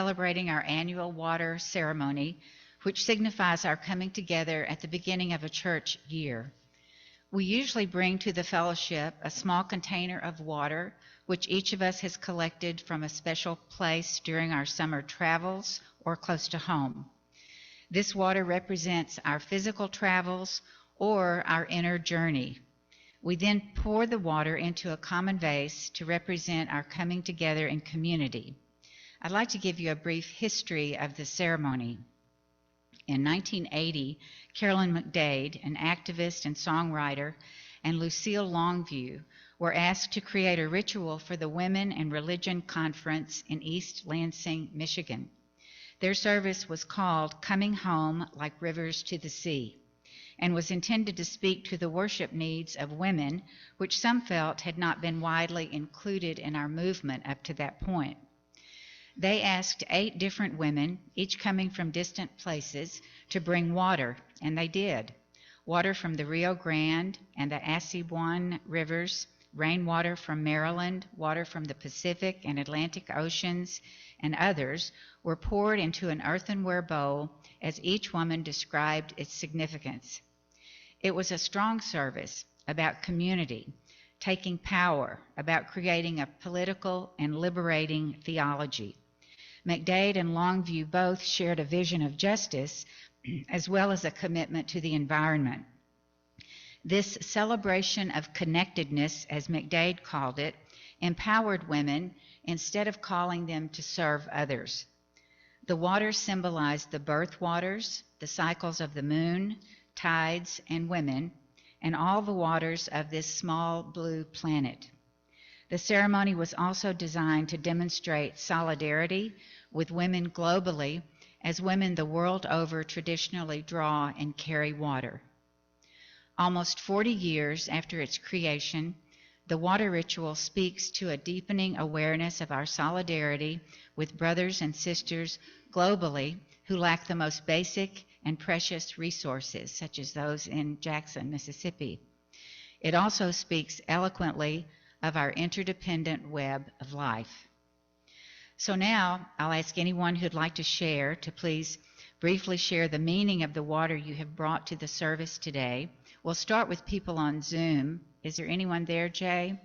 celebrating our annual water ceremony, which signifies our coming together at the beginning of a church year. We usually bring to the fellowship a small container of water, which each of us has collected from a special place during our summer travels or close to home. This water represents our physical travels or our inner journey. We then pour the water into a common vase to represent our coming together in community. I'd like to give you a brief history of the ceremony. In 1980, Carolyn McDade, an activist and songwriter, and Lucille Longview were asked to create a ritual for the Women and Religion Conference in East Lansing, Michigan. Their service was called Coming Home Like Rivers to the Sea, and was intended to speak to the worship needs of women, which some felt had not been widely included in our movement up to that point. They asked 8 different women, each coming from distant places, to bring water, and they did. Water from the Rio Grande and the Assiniboine rivers, rainwater from Maryland, water from the Pacific and Atlantic Oceans, and others were poured into an earthenware bowl as each woman described its significance. It was a strong service about community, taking power, about creating a political and liberating theology. McDade and Longview both shared a vision of justice as well as a commitment to the environment. This celebration of connectedness, as McDade called it, empowered women instead of calling them to serve others. The waters symbolized the birth waters, the cycles of the moon, tides, and women, and all the waters of this small blue planet. The ceremony was also designed to demonstrate solidarity with women globally, as women the world over traditionally draw and carry water. Almost 40 years after its creation, the water ritual speaks to a deepening awareness of our solidarity with brothers and sisters globally who lack the most basic and precious resources, such as those in Jackson, Mississippi. It also speaks eloquently of our interdependent web of life. So now I'll ask anyone who'd like to share to please briefly share the meaning of the water you have brought to the service today. We'll start with people on Zoom. Is there anyone there, Jay?